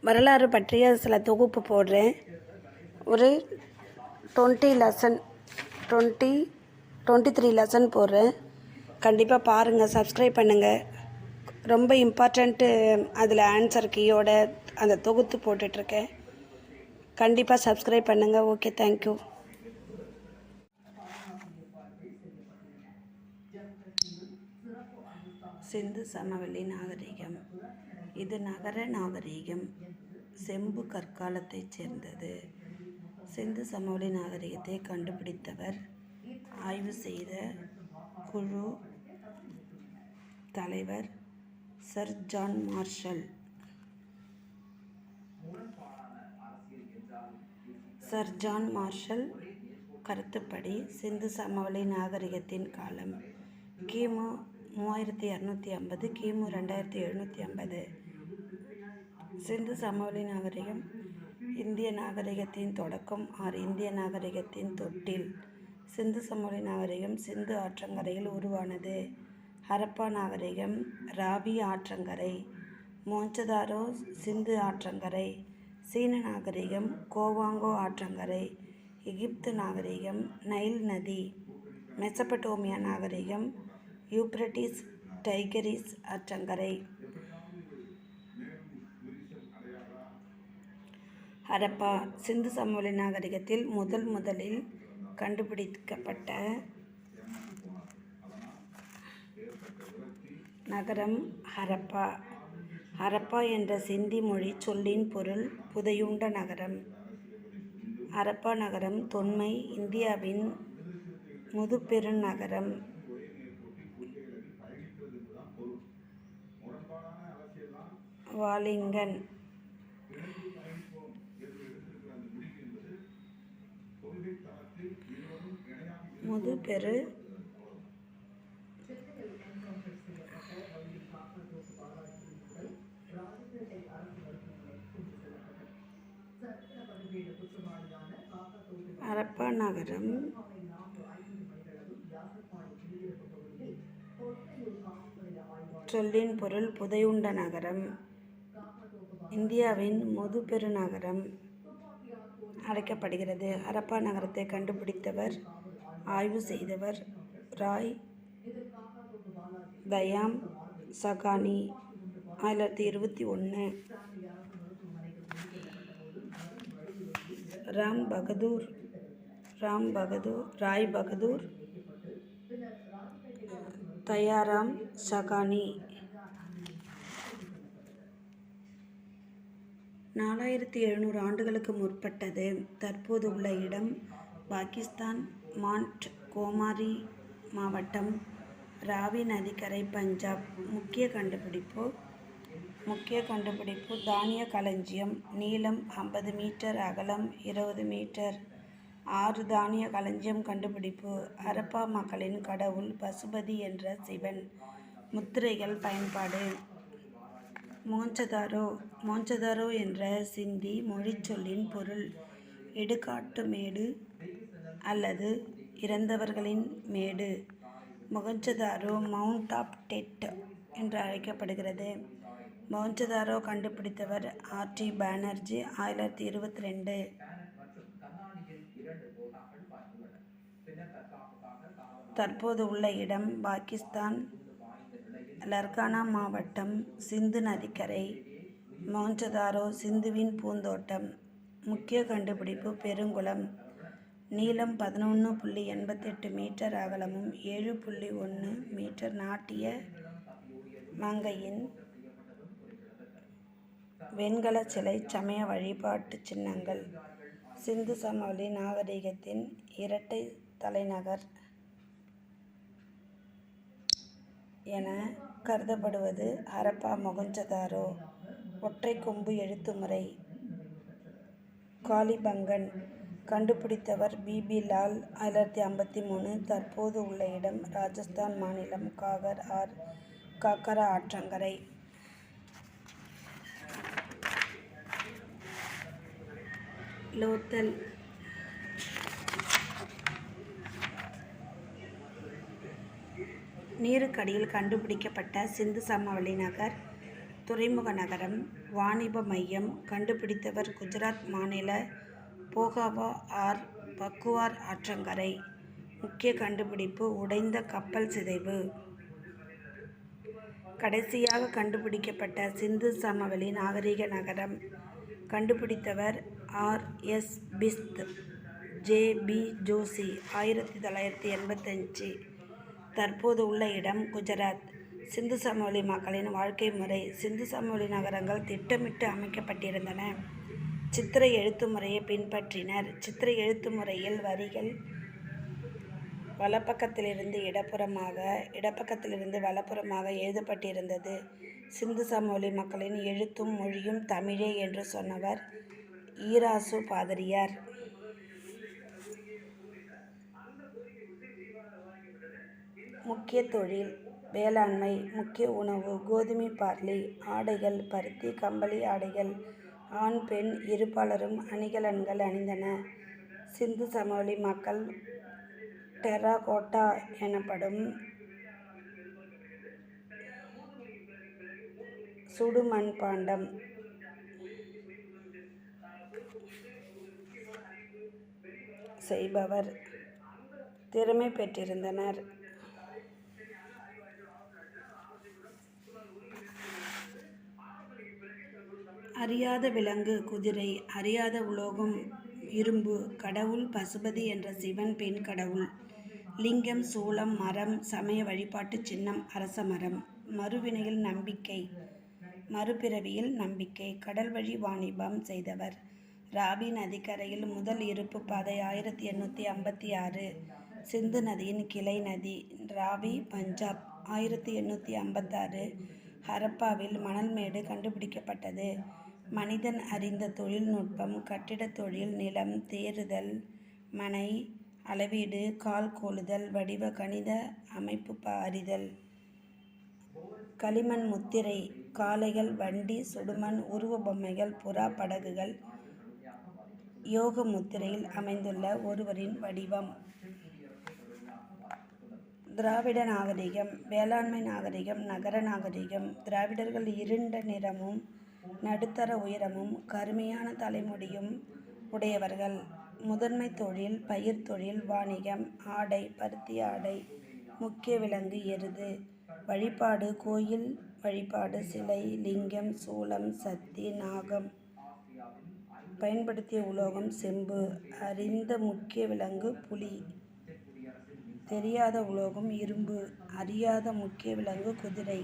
வரலாறு பற்றிய சில தொகுப்பு போடுறேன். ஒரு 23 லெசன் போடுறேன். கண்டிப்பாக பாருங்கள், சப்ஸ்கிரைப் பண்ணுங்கள். ரொம்ப இம்பார்ட்டண்ட்டு அதில் ஆன்சர் கீயோட அந்த தொகுத்து போட்டுட்ருக்கேன். கண்டிப்பாக சப்ஸ்கிரைப் பண்ணுங்கள். Okay, thank you. சிந்து சமவெளி நாகரிகம். இது நகர நாகரிகம், செம்பு கற்காலத்தைச் சேர்ந்தது. சிந்து சமவெளி நாகரிகத்தை கண்டுபிடித்தவர், ஆய்வு செய்த குழு தலைவர் sir John Marshall. Sir John Marshall கருத்துப்படி சிந்து சமவெளி நாகரிகத்தின் காலம் கிமு 3250 கிமு 2750. சிந்து சமவெளி நாகரிகம் இந்திய நாகரிகத்தின் தொடக்கம் இந்திய நாகரிகத்தின் தொட்டில். சிந்து சமவெளி நாகரிகம் சிந்து ஆற்றங்கரையில் உருவானது. ஹரப்பா நாகரிகம் ராவி ஆற்றங்கரை. மோஹஞ்சதாரோ சிந்து ஆற்றங்கரை. சீன நாகரிகம் கோவாங்கோ ஆற்றங்கரை. எகிப்து நாகரிகம் நைல் நதி. மெசபடோமியா நாகரிகம் யூப்ரட்டிஸ் டைகரிஸ் ஆற்றங்கரை. ஹரப்பா சிந்து சமவெளி நாகரிகத்தில் முதலில் கண்டுபிடிக்கப்பட்ட நகரம் ஹரப்பா. ஹரப்பா என்ற சிந்தி மொழி சொல்லின் பொருள் புதையுண்ட நகரம். ஹரப்பா நகரம் தொன்மை இந்தியாவின் முதுபெருநகரம். வாலிங்கன் முதுபெரு ஹரப்பா நகரம் சொல்லின் பொருள் புதையுண்ட நகரம். இந்தியாவின் முதுபெருநகரம் அழைக்கப்படுகிறது. ஹரப்பா நகரத்தை கண்டுபிடித்தவர், ஆய்வு செய்தவர் ராய் தயாம் சகானி 1921. ராய் பகதூர் தயாராம் சகானி 4700 ஆண்டுகளுக்கு முற்பட்டது. தற்போது உள்ள இடம் பாகிஸ்தான், மாண்ட் கோமாரி மாவட்டம், ராவி நதிக்கரை, பஞ்சாப். முக்கிய கண்டுபிடிப்பு தானிய களஞ்சியம். நீளம் 50 மீட்டர், அகலம் 20 மீட்டர். 6 தானிய களஞ்சியம் கண்டுபிடிப்பு. ஹரப்பா மக்களின் கடவுள் பசுபதி என்ற சிவன். முத்திரைகள் பயன்பாடு. மோஹஞ்சதாரோ என்ற சிந்தி மொழிச்சொல்லின் பொருள் இடுகாட்டு மேடு அல்லது இறந்தவர்களின் மேடு. மொஹஞ்சதாரோ மவுண்ட் ஆஃப் டெட் என்று அழைக்கப்படுகிறது. மொஹஞ்சதாரோ கண்டுபிடித்தவர் ஆர்டி பானர்ஜி 1922. தற்போது உள்ள இடம் பாகிஸ்தான், லர்கானா மாவட்டம், சிந்து நதிக்கரை. மொஹஞ்சதாரோ சிந்துவின் பூந்தோட்டம். முக்கிய கண்டுபிடிப்பு பெருங்குளம். நீளம் 11.88 மீட்டர், அகலமும் 7.1 மீட்டர். நாட்டிய மங்கையின் வெண்கல சிலை. சமய வழிபாட்டு சின்னங்கள். சிந்து சமவெளி நாகரிகத்தின் இரட்டை தலைநகர் என கருதப்படுவது ஹரப்பா மொஹஞ்சதாரோ. ஒற்றை கொம்பு எழுத்துமுறை. காலிபங்கன் கண்டுபிடித்தவர் பிபி லால் 1953. தற்போது உள்ள இடம் ராஜஸ்தான் மாநிலம் காக்கரா ஆற்றங்கரை. லோத்தல் நீருக்கடியில் கண்டுபிடிக்கப்பட்ட சிந்து சமவெளி நகர் துறைமுக நகரம், வாணிப மையம். கண்டுபிடித்தவர் குஜராத் மாநில போகாவா ஆர் பக்குவார் ஆற்றங்கரை. முக்கிய கண்டுபிடிப்பு உடைந்த கப்பல் சிதைவு. கடைசியாக கண்டுபிடிக்கப்பட்ட சிந்து சமவெளி நாகரிக நகரம். கண்டுபிடித்தவர் ஆர்.எஸ். பிஸ்த், ஜே.பி. ஜோஷி. 1985. தற்போது உள்ள இடம் குஜராத். சிந்து சமவெளி மக்களின் வாழ்க்கை முறை. சிந்து சமவெளி நகரங்கள் திட்டமிட்டு அமைக்கப்பட்டிருந்தன. சித்திரை எழுத்து முறையை பின்பற்றினர். சித்திரை எழுத்து முறையில் வரிகள் வலப்பக்கத்திலிருந்து இடப்பக்கத்திலிருந்து வலப்புறமாக எழுதப்பட்டிருந்தது. சிந்து சமவெளி மக்களின் எழுத்தும் மொழியும் தமிழே என்று சொன்னவர் ஈராசு பாதிரியார். முக்கிய தொழில் வேளாண்மை. முக்கிய உணவு கோதுமை, பார்லி. ஆடைகள் பருத்தி, கம்பளி ஆடைகள். ஆண், பெண் இருபாலரும் அணிகலன்கள் அணிந்தனர். சிந்து சமவெளி மக்கள் டெராகோட்டா எனப்படும் சுடுமண்பாண்டம் செய்பவர் திறமை பெற்றிருந்தனர். அறியாத விலங்கு குதிரை. அறியாத உலோகம் இரும்பு. கடவுள் பசுபதி என்ற சிவன் பெண் கடவுள். லிங்கம் சூலம். மரம் சமய வழிபாட்டு சின்னம் அரசமரம். மறுவினையில் நம்பிக்கை, மறுபிறவியில் நம்பிக்கை. கடல் வழி வாணிபம் செய்தவர். ராவி நதிக்கரையில் முதல் இருப்பு பாதை 1856. சிந்து நதியின் கிளை நதி. ராவி, பஞ்சாப். 1856. ஹரப்பாவில் மணல்மேடு கண்டுபிடிக்கப்பட்டது. மனிதன் அறிந்த தொழில்நுட்பம் கட்டிடத் தொழில். நிலம் தேறுதல், மனை அளவீடு, கால் கோலுதல், வடிவ கணித அமைப்பு அறிதல். களிமண் முத்திரை. காளைகள், வண்டி, சுடுமண் உருவ பொம்மைகள், புறா, படகுகள். யோக முத்திரையில் அமைந்துள்ள ஒருவரின் வடிவம். திராவிட நாகரிகம். வேளாண்மை நாகரிகம். நகர நாகரிகம். திராவிடர்கள் இருண்ட நிறமும் நடுத்தர உயரமும் கருமையான தலைமுடியும் உடையவர்கள். முதன்மை தொழில் பயிர் தொழில், வாணிகம். ஆடை பருத்தி ஆடை. முக்கிய விலங்கு எருது. வழிபாடு கோயில் வழிபாடு, சிலை, லிங்கம், சூலம், சக்தி, நாகம். பயன்படுத்திய உலோகம் செம்பு. அறிந்த முக்கிய விலங்கு புலி. தெரியாத உலோகம் இரும்பு. அறியாத முக்கிய விலங்கு குதிரை.